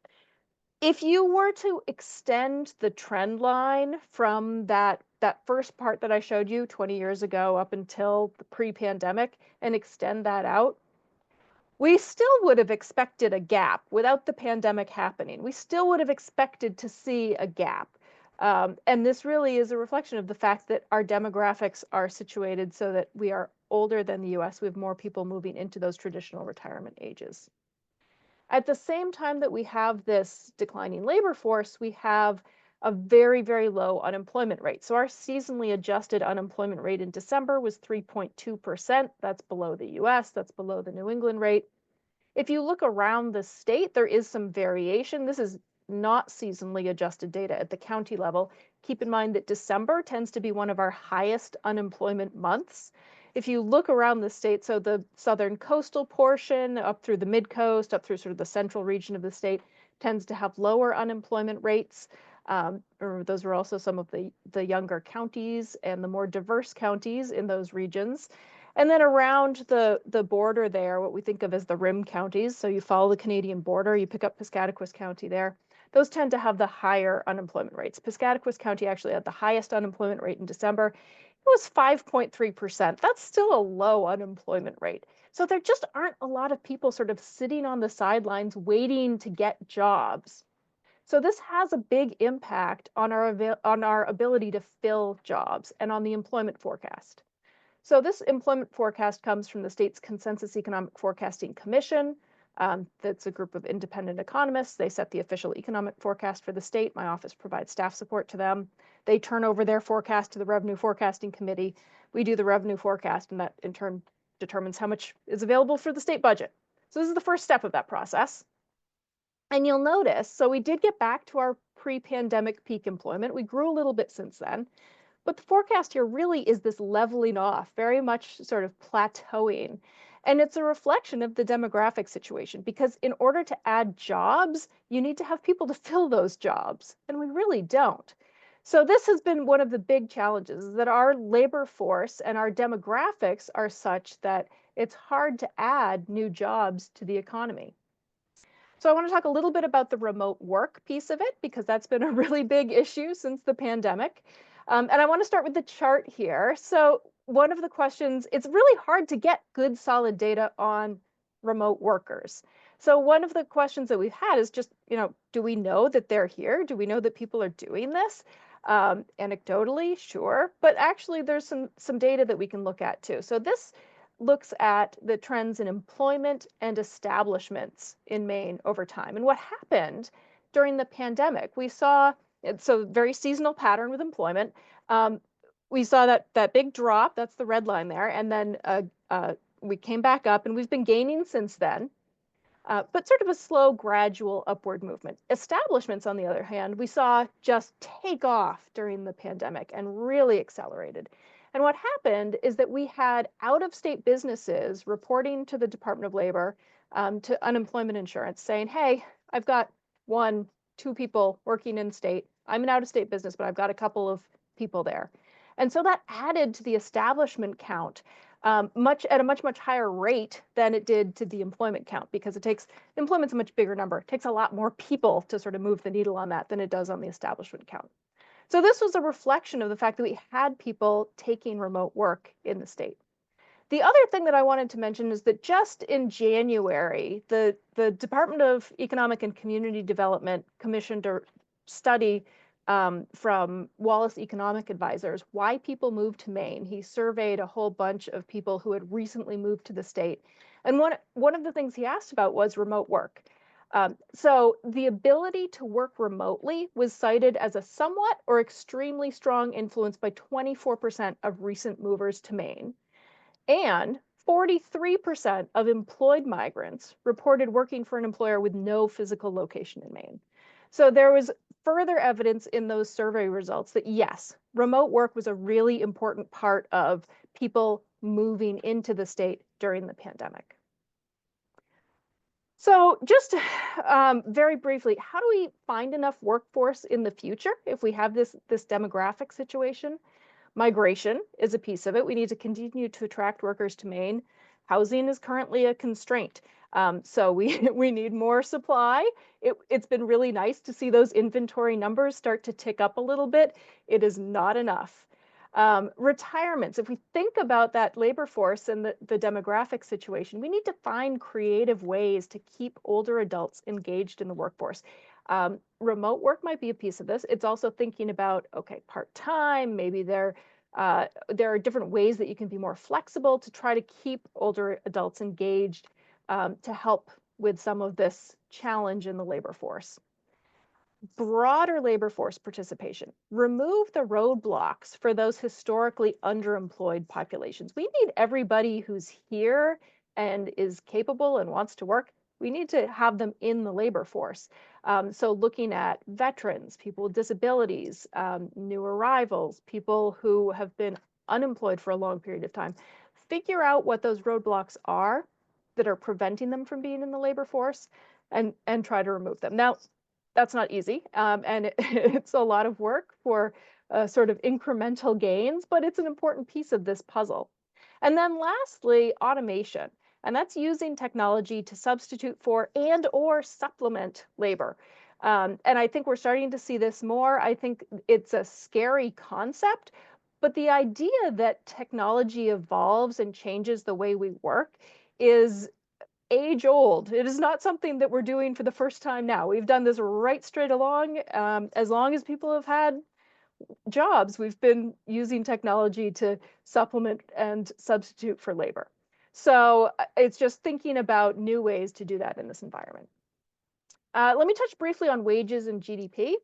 If you were to extend the trend line from that first part that I showed you 20 years ago up until the pre-pandemic and extend that out, we still would have expected a gap without the pandemic happening. We still would have expected to see a gap. And this really is a reflection of the fact that our demographics are situated so that we are older than the US. We have more people moving into those traditional retirement ages. At the same time that we have this declining labor force, we have a very, very low unemployment rate. So our seasonally adjusted unemployment rate in December was 3.2%. That's below the US, that's below the New England rate. If you look around the state, there is some variation. This is not seasonally adjusted data at the county level. Keep in mind that December tends to be one of our highest unemployment months. If you look around the state, so the southern coastal portion up through the mid-coast, up through sort of the central region of the state, tends to have lower unemployment rates. Or those are also some of the younger counties and the more diverse counties in those regions. And then around the border there, what we think of as the rim counties, so you follow the Canadian border, you pick up Piscataquis County there, those tend to have the higher unemployment rates. Piscataquis County actually had the highest unemployment rate in December. It was 5.3%. That's still a low unemployment rate. So there just aren't a lot of people sort of sitting on the sidelines waiting to get jobs. So this has a big impact on our ability to fill jobs and on the employment forecast. So this employment forecast comes from the state's Consensus Economic Forecasting Commission. That's a group of independent economists. They set the official economic forecast for the state. My office provides staff support to them. They turn over their forecast to the Revenue Forecasting Committee. We do the revenue forecast, and that in turn determines how much is available for the state budget. So this is the first step of that process. And you'll notice, so we did get back to our pre-pandemic peak employment. We grew a little bit since then. But the forecast here really is this leveling off, very much sort of plateauing. And it's a reflection of the demographic situation, because in order to add jobs, you need to have people to fill those jobs, and we really don't. So this has been one of the big challenges, is that our labor force and our demographics are such that it's hard to add new jobs to the economy. So I want to talk a little bit about the remote work piece of it, because that's been a really big issue since the pandemic. And I want to start with the chart here. So one of the questions, it's really hard to get good solid data on remote workers. So one of the questions that we've had is just, do we know that they're here? Do we know that people are doing this? Anecdotally, sure, but actually there's some data that we can look at too. So this looks at the trends in employment and establishments in Maine over time. And what happened during the pandemic, we saw, it's a very seasonal pattern with employment. We saw that big drop, that's the red line there, and then we came back up, and we've been gaining since then. But sort of a slow, gradual upward movement. Establishments, on the other hand, we saw just take off during the pandemic and really accelerated. And what happened is that we had out-of-state businesses reporting to the Department of Labor, to unemployment insurance, saying, hey, I've got 1, 2 people working in state. I'm an out-of-state business, but I've got a couple of people there. And so that added to the establishment count at a much higher rate than it did to the employment count, because employment's a much bigger number. It takes a lot more people to sort of move the needle on that than it does on the establishment count. So this was a reflection of the fact that we had people taking remote work in the state. The other thing that I wanted to mention is that just in January, the Department of Economic and Community Development commissioned a study from Wallace Economic Advisors, why people moved to Maine. He surveyed a whole bunch of people who had recently moved to the state. And one of the things he asked about was remote work. So the ability to work remotely was cited as a somewhat or extremely strong influence by 24% of recent movers to Maine. And 43% of employed migrants reported working for an employer with no physical location in Maine. So there was further evidence in those survey results that yes, remote work was a really important part of people moving into the state during the pandemic. So just very briefly, how do we find enough workforce in the future if we have this demographic situation? Migration is a piece of it. We need to continue to attract workers to Maine. Housing is currently a constraint. So we need more supply. It's been really nice to see those inventory numbers start to tick up a little bit. It is not enough. Retirements, if we think about that labor force and the demographic situation, we need to find creative ways to keep older adults engaged in the workforce. Remote work might be a piece of this. It's also thinking about, okay, part-time, maybe there are different ways that you can be more flexible to try to keep older adults engaged, to help with some of this challenge in the labor force. Broader labor force participation. Remove the roadblocks for those historically underemployed populations. We need everybody who's here and is capable and wants to work. We need to have them in the labor force. So looking at veterans, people with disabilities, new arrivals, people who have been unemployed for a long period of time. Figure out what those roadblocks are that are preventing them from being in the labor force, and try to remove them. Now, that's not easy, and it's a lot of work for sort of incremental gains, but it's an important piece of this puzzle. And then lastly, automation. And that's using technology to substitute for and or supplement labor. And I think we're starting to see this more. I think it's a scary concept, but the idea that technology evolves and changes the way we work is age old. It is not something that we're doing for the first time now. We've done this right straight along. As long as people have had jobs, we've been using technology to supplement and substitute for labor. So it's just thinking about new ways to do that in this environment. Let me touch briefly on wages and GDP.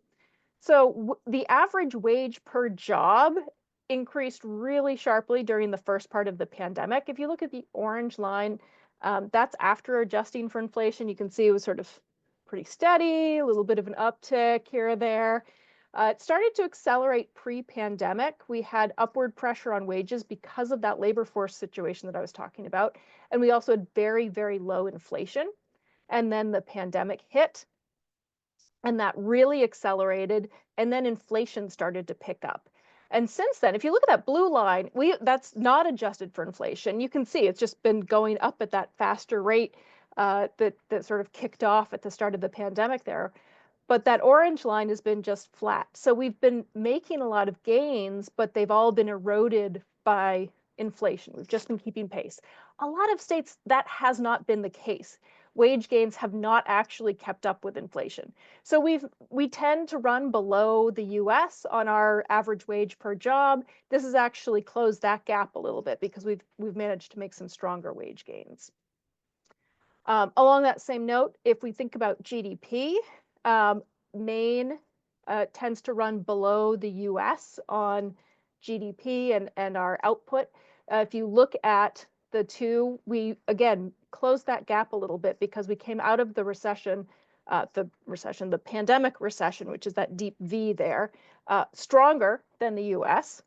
So the average wage per job increased really sharply during the first part of the pandemic. If you look at the orange line, that's after adjusting for inflation. You can see it was sort of pretty steady, a little bit of an uptick here or there. It started to accelerate pre-pandemic. We had upward pressure on wages because of that labor force situation that I was talking about. And we also had very, very low inflation. And then the pandemic hit, and that really accelerated. And then inflation started to pick up. And since then, if you look at that blue line, that's not adjusted for inflation. You can see it's just been going up at that faster rate that sort of kicked off at the start of the pandemic there. But that orange line has been just flat. So we've been making a lot of gains, but they've all been eroded by inflation. We've just been keeping pace. A lot of states, that has not been the case. Wage gains have not actually kept up with inflation. So we tend to run below the US on our average wage per job. This has actually closed that gap a little bit because we've managed to make some stronger wage gains. Along that same note, if we think about GDP, Maine tends to run below the US on GDP and our output. If you look at the two, we again closed that gap a little bit because we came out of the recession, the pandemic recession, which is that deep V there, stronger than the US.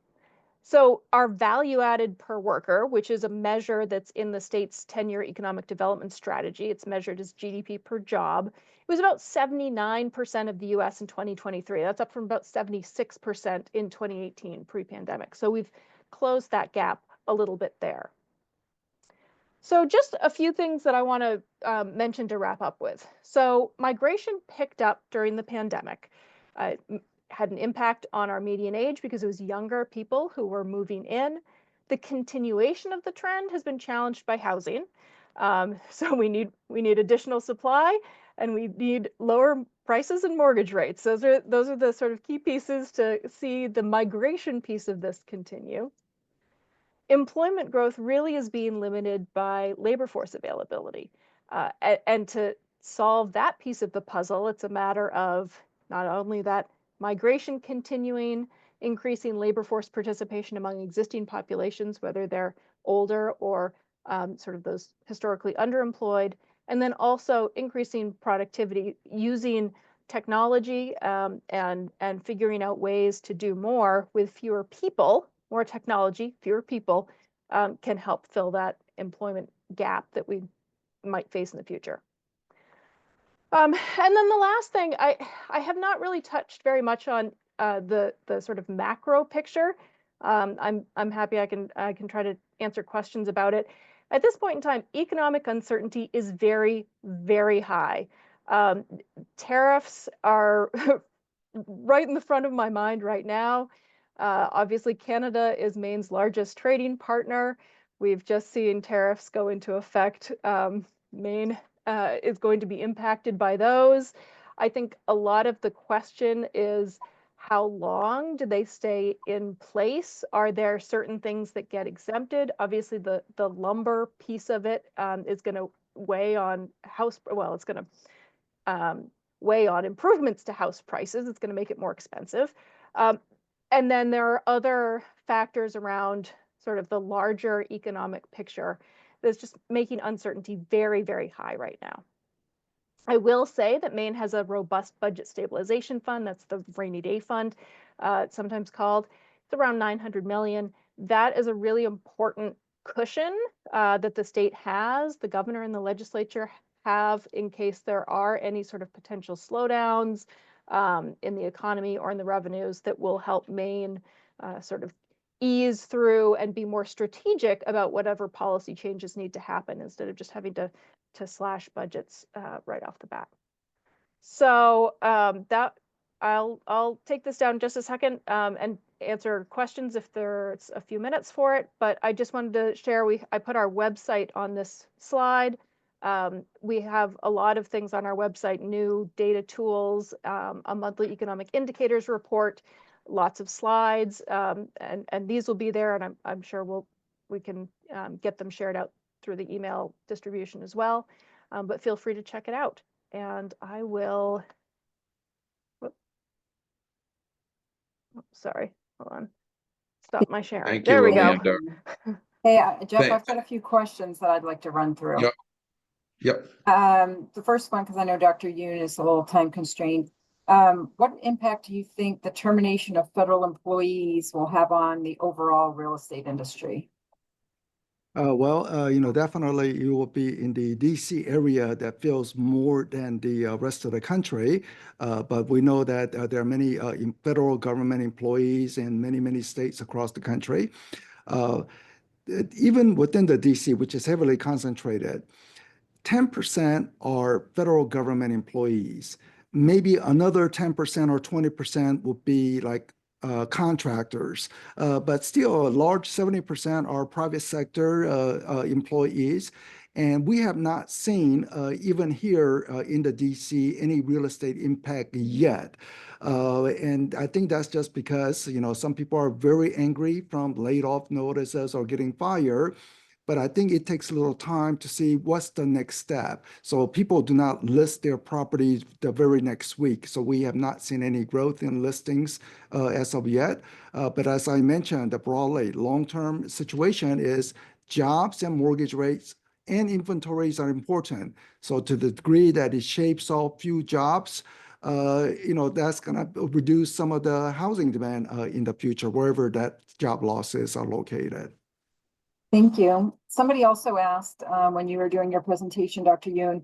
So our value added per worker, which is a measure that's in the state's 10-year economic development strategy, it's measured as GDP per job. It was about 79% of the US in 2023. That's up from about 76% in 2018 pre-pandemic. So we've closed that gap a little bit there. So just a few things that I want to mention to wrap up with. So migration picked up during the pandemic. Had an impact on our median age because it was younger people who were moving in. The continuation of the trend has been challenged by housing. So we need additional supply, and we need lower prices and mortgage rates. Those are the sort of key pieces to see the migration piece of this continue. Employment growth really is being limited by labor force availability. And to solve that piece of the puzzle, it's a matter of not only that migration continuing, increasing labor force participation among existing populations, whether they're older or sort of those historically underemployed, and then also increasing productivity using technology and figuring out ways to do more with fewer people. More technology, fewer people can help fill that employment gap that we might face in the future. And then the last thing, I have not really touched very much on the sort of macro picture. I'm happy I can try to answer questions about it. At this point in time, economic uncertainty is very, very high. Tariffs are right in the front of my mind right now. Obviously, Canada is Maine's largest trading partner. We've just seen tariffs go into effect. Maine is going to be impacted by those. I think a lot of the question is, how long do they stay in place? Are there certain things that get exempted? Obviously, the lumber piece of it is going to weigh on it's going to weigh on improvements to house prices. It's going to make it more expensive. And then there are other factors around sort of the larger economic picture that's just making uncertainty very, very high right now. I will say that Maine has a robust budget stabilization fund. That's the rainy day fund, it's sometimes called. It's around $900 million. That is a really important cushion that the state has, the governor and the legislature have, in case there are any sort of potential slowdowns in the economy or in the revenues, that will help Maine sort of ease through and be more strategic about whatever policy changes need to happen, instead of just having to slash budgets right off the bat. So that I'll take this down just a second and answer questions if there's a few minutes for it. But I just wanted to share, I put our website on this slide. We have a lot of things on our website, new data tools, a monthly economic indicators report, lots of slides, and these will be there, and I'm sure we can get them shared out through the email distribution as well. But feel free to check it out. And I will, sorry, hold on. Stop my sharing. Thank there you, we go. Amanda. Hey, Jeff, Thanks. I've got a few questions that I'd like to run through. Yep. The first one, because I know Dr. Yoon is a little time constrained. What impact do you think the termination of federal employees will have on the overall real estate industry? Definitely it will be in the DC area that feels more than the rest of the country. But we know that there are many federal government employees in many states across the country. Even within the DC, which is heavily concentrated, 10% are federal government employees. Maybe another 10% or 20% would be like contractors, but still a large 70% are private sector employees. And we have not seen, even here in the DC, any real estate impact yet. And I think that's just because, some people are very angry from laid off notices or getting fired. But I think it takes a little time to see what's the next step. So people do not list their properties the very next week. So we have not seen any growth in listings as of yet. But as I mentioned, the broadly long-term situation is jobs and mortgage rates and inventories are important. So to the degree that it shapes off few jobs, that's going to reduce some of the housing demand in the future, wherever that job losses are located. Thank you. Somebody also asked when you were doing your presentation, Dr. Yoon,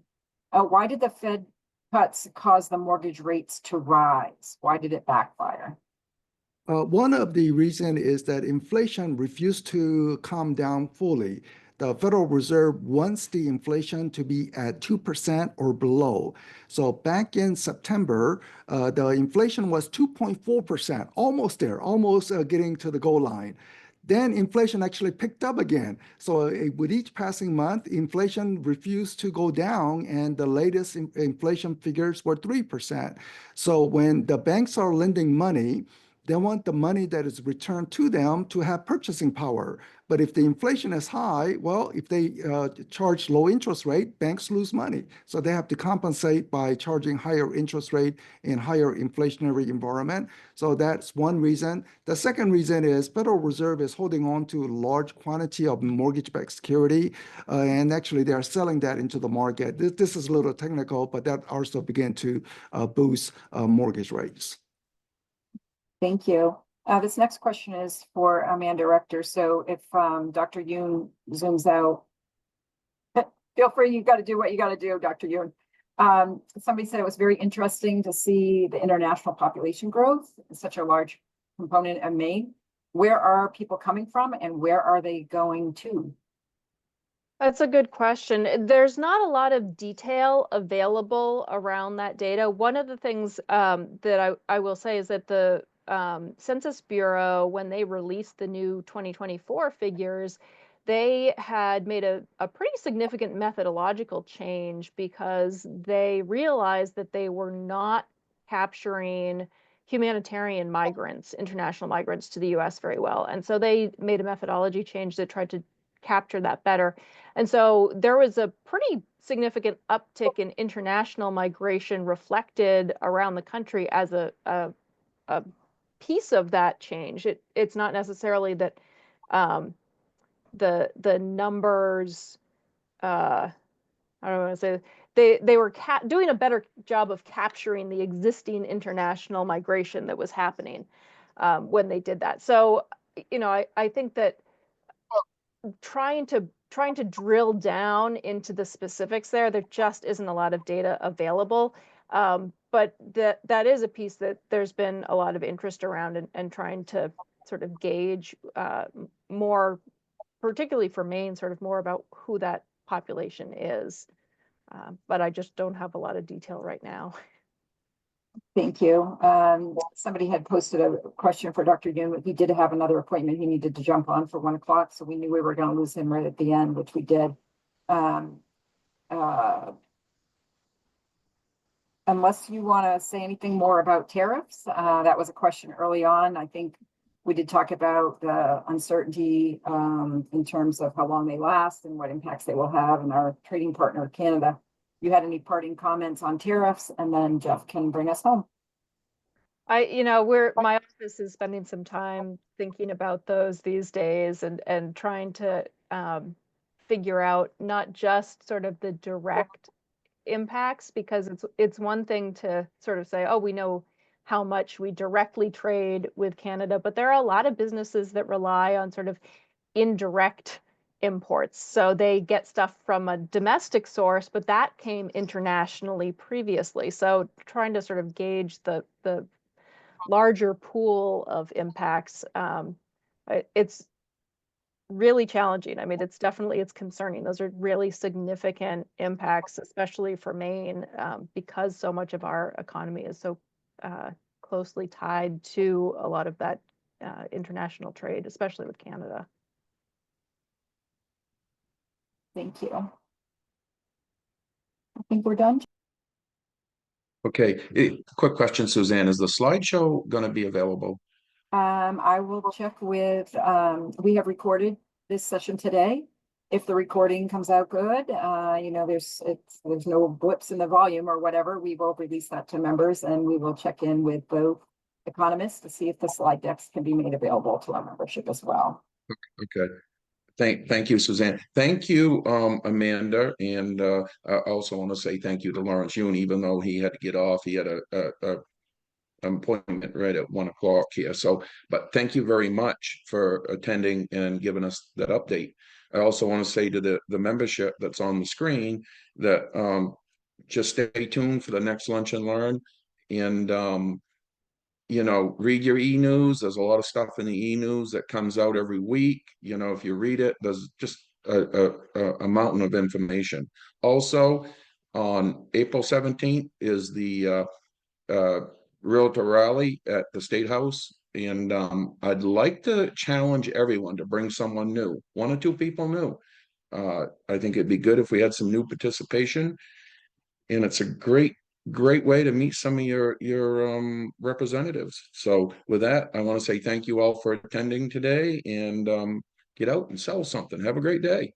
why did the Fed cuts cause the mortgage rates to rise? Why did it backfire? One of the reasons is that inflation refused to calm down fully. The Federal Reserve wants the inflation to be at 2% or below. So back in September, the inflation was 2.4%, almost there, almost getting to the goal line. Then inflation actually picked up again. So with each passing month, inflation refused to go down, and the latest inflation figures were 3%. So when the banks are lending money, they want the money that is returned to them to have purchasing power. But if the inflation is high, well, if they charge low interest rate, banks lose money. So they have to compensate by charging higher interest rate in higher inflationary environment. So that's one reason. The second reason is Federal Reserve is holding on to a large quantity of mortgage-backed security, and actually they are selling that into the market. This is a little technical, but that also began to boost mortgage rates. Thank you. This next question is for Amanda Rector. So if Dr. Yoon zooms out, feel free, you got to do what you got to do, Dr. Yoon. Somebody said it was very interesting to see the international population growth, such a large component of Maine. Where are people coming from and where are they going to? That's a good question. There's not a lot of detail available around that data. One of the things that I will say is that the Census Bureau, when they released the new 2024 figures, they had made a pretty significant methodological change because they realized that they were not capturing humanitarian migrants, international migrants to the US very well. And so they made a methodology change that tried to capture that better. And so there was a pretty significant uptick in international migration reflected around the country as a piece of that change. It's not necessarily that the numbers, I don't want to say, they were doing a better job of capturing the existing international migration that was happening when they did that. So, I think that trying to drill down into the specifics there just isn't a lot of data available. But that is a piece that there's been a lot of interest around and trying to sort of gauge more, particularly for Maine, sort of more about who that population is. But I just don't have a lot of detail right now. Thank you. Somebody had posted a question for Dr. Yoon. He did have another appointment he needed to jump on for 1 o'clock, so we knew we were going to lose him right at the end, which we did. Unless you want to say anything more about tariffs, that was a question early on. I think we did talk about the uncertainty in terms of how long they last and what impacts they will have in our trading partner, Canada. You had any parting comments on tariffs, and then Jeff can bring us home. My office is spending some time thinking about those these days and trying to figure out not just sort of the direct impacts, because it's one thing to sort of say, oh, we know how much we directly trade with Canada, but there are a lot of businesses that rely on sort of indirect imports. So they get stuff from a domestic source, but that came internationally previously. So trying to sort of gauge the larger pool of impacts, it's really challenging. I mean, it's concerning. Those are really significant impacts, especially for Maine, because so much of our economy is so closely tied to a lot of that international trade, especially with Canada. Thank you. I think we're done. Okay, quick question, Suzanne, is the slideshow going to be available? I will check with, we have recorded this session today. If the recording comes out good, you know, there's no blips in the volume or whatever, we will release that to members, and we will check in with both economists to see if the slide decks can be made available to our membership as well. Okay. Thank you, Suzanne. Thank you, Amanda. And I also want to say thank you to Lawrence Yoon, even though he had to get off. He had a appointment right at 1 o'clock here. So, but thank you very much for attending and giving us that update. I also want to say to the membership that's on the screen that just stay tuned for the next Lunch and Learn. And you know, read your e-news. There's a lot of stuff in the e-news that comes out every week. You know, if you read it, there's just a mountain of information. Also, on April 17th is the Realtor Rally at the State House. And I'd like to challenge everyone to bring someone new, 1 or 2 people new. I think it'd be good if we had some new participation. And it's a great way to meet some of your representatives. So with that, I want to say thank you all for attending today, and get out and sell something. Have a great day.